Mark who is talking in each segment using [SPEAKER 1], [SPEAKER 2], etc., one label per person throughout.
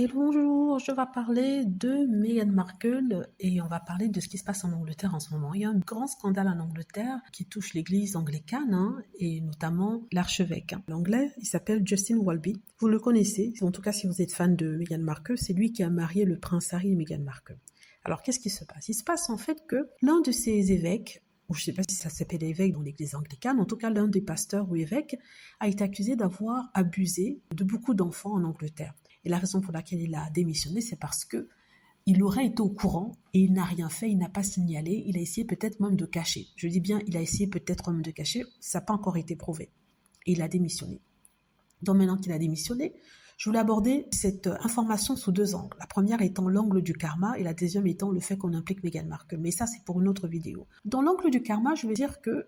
[SPEAKER 1] Et bonjour, je vais parler de Meghan Markle et on va parler de ce qui se passe en Angleterre en ce moment. Il y a un grand scandale en Angleterre qui touche l'église anglicane et notamment l'archevêque. L'anglais, il s'appelle Justin Welby. Vous le connaissez, en tout cas si vous êtes fan de Meghan Markle, c'est lui qui a marié le prince Harry et Meghan Markle. Alors qu'est-ce qui se passe? Il se passe en fait que l'un de ces évêques, ou je ne sais pas si ça s'appelle évêque dans l'église anglicane, en tout cas l'un des pasteurs ou évêques, a été accusé d'avoir abusé de beaucoup d'enfants en Angleterre. Et la raison pour laquelle il a démissionné, c'est parce que il aurait été au courant et il n'a rien fait, il n'a pas signalé, il a essayé peut-être même de cacher. Je dis bien, il a essayé peut-être même de cacher, ça n'a pas encore été prouvé. Et il a démissionné. Donc maintenant qu'il a démissionné, je voulais aborder cette information sous deux angles. La première étant l'angle du karma et la deuxième étant le fait qu'on implique Meghan Markle. Mais ça, c'est pour une autre vidéo. Dans l'angle du karma, je veux dire que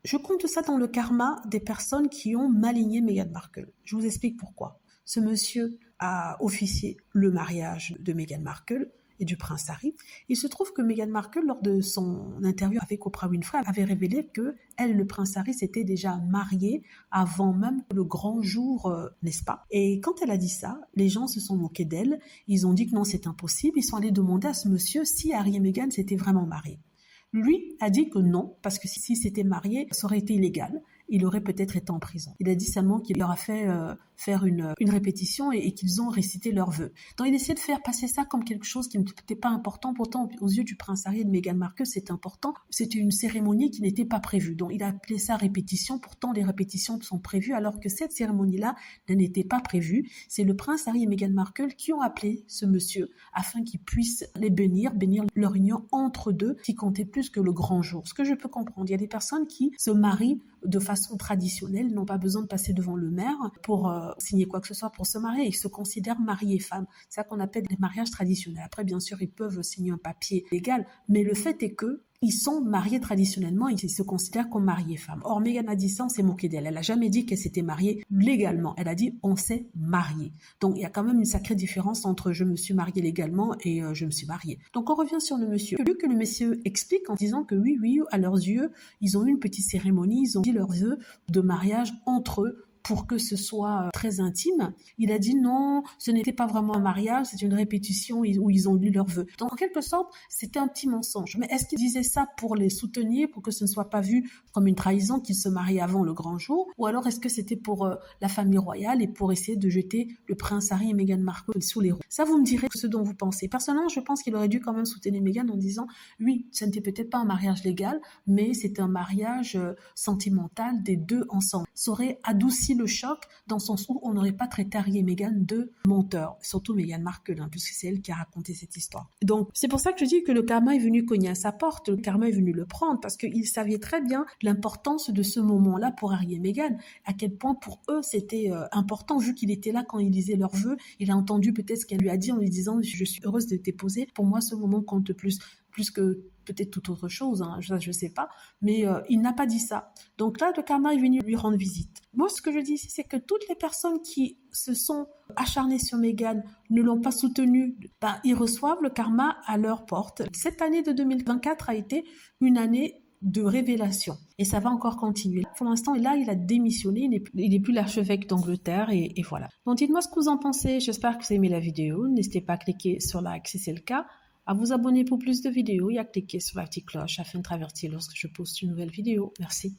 [SPEAKER 1] je compte ça dans le karma des personnes qui ont maligné Meghan Markle. Je vous explique pourquoi. Ce monsieur a officié le mariage de Meghan Markle et du prince Harry. Il se trouve que Meghan Markle, lors de son interview avec Oprah Winfrey, avait révélé que elle et le prince Harry s'étaient déjà mariés avant même le grand jour, n'est-ce pas? Et quand elle a dit ça, les gens se sont moqués d'elle. Ils ont dit que non, c'est impossible. Ils sont allés demander à ce monsieur si Harry et Meghan s'étaient vraiment mariés. Lui a dit que non, parce que si s'était marié, ça aurait été illégal. Il aurait peut-être été en prison. Il a dit seulement qu'il leur a fait faire une répétition et qu'ils ont récité leurs vœux. Donc il essayait de faire passer ça comme quelque chose qui n'était pas important. Pourtant, aux yeux du prince Harry et de Meghan Markle, c'est important. C'était une cérémonie qui n'était pas prévue. Donc il a appelé ça répétition. Pourtant, les répétitions sont prévues alors que cette cérémonie-là n'était pas prévue. C'est le prince Harry et Meghan Markle qui ont appelé ce monsieur afin qu'il puisse les bénir leur union entre deux qui comptait plus que le grand jour. Ce que je peux comprendre, il y a des personnes qui se marient de façon traditionnelle, n'ont pas besoin de passer devant le maire pour signer quoi que ce soit pour se marier. Ils se considèrent mariés femmes. C'est ça qu'on appelle des mariages traditionnels. Après, bien sûr, ils peuvent signer un papier légal, mais le fait est que ils sont mariés traditionnellement et ils se considèrent comme mariés femmes. Or, Meghan a dit ça, on s'est moqué d'elle. Elle a jamais dit qu'elle s'était mariée légalement. Elle a dit on s'est mariés. Donc, il y a quand même une sacrée différence entre je me suis mariée légalement et je me suis mariée. Donc, on revient sur le monsieur. Vu que le monsieur explique en disant que oui, à leurs yeux, ils ont eu une petite cérémonie, ils ont dit leurs vœux de mariage entre eux, pour que ce soit très intime. Il a dit non, ce n'était pas vraiment un mariage, c'est une répétition où ils ont lu leurs vœux. Donc en quelque sorte, c'était un petit mensonge. Mais est-ce qu'il disait ça pour les soutenir, pour que ce ne soit pas vu comme une trahison qu'ils se marient avant le grand jour? Ou alors est-ce que c'était pour la famille royale et pour essayer de jeter le prince Harry et Meghan Markle sous les roues? Ça, vous me direz ce dont vous pensez. Personnellement, je pense qu'il aurait dû quand même soutenir Meghan en disant oui, ce n'était peut-être pas un mariage légal, mais c'était un mariage sentimental des deux ensemble. Ça aurait adouci le choc dans le sens où on n'aurait pas traité Harry et Meghan de menteurs, surtout Meghan Markle, puisque c'est elle qui a raconté cette histoire. Donc c'est pour ça que je dis que le karma est venu cogner à sa porte, le karma est venu le prendre, parce qu'il savait très bien l'importance de ce moment-là pour Harry et Meghan, à quel point pour eux c'était important, vu qu'il était là quand ils lisaient leurs vœux, il a entendu peut-être ce qu'elle lui a dit en lui disant je suis heureuse de t'épouser, pour moi ce moment compte plus que peut-être toute autre chose, je sais pas, mais il n'a pas dit ça. Donc là, le karma est venu lui rendre visite. Moi, ce que je dis ici, c'est que toutes les personnes qui se sont acharnées sur Meghan, ne l'ont pas soutenue, ils reçoivent le karma à leur porte. Cette année de 2024 a été une année de révélation. Et ça va encore continuer. Pour l'instant, là, il a démissionné. Il n'est plus l'archevêque d'Angleterre. Et voilà. Donc, dites-moi ce que vous en pensez. J'espère que vous avez aimé la vidéo. N'hésitez pas à cliquer sur like si c'est le cas, à vous abonner pour plus de vidéos et à cliquer sur la petite cloche afin de traverser lorsque je poste une nouvelle vidéo. Merci.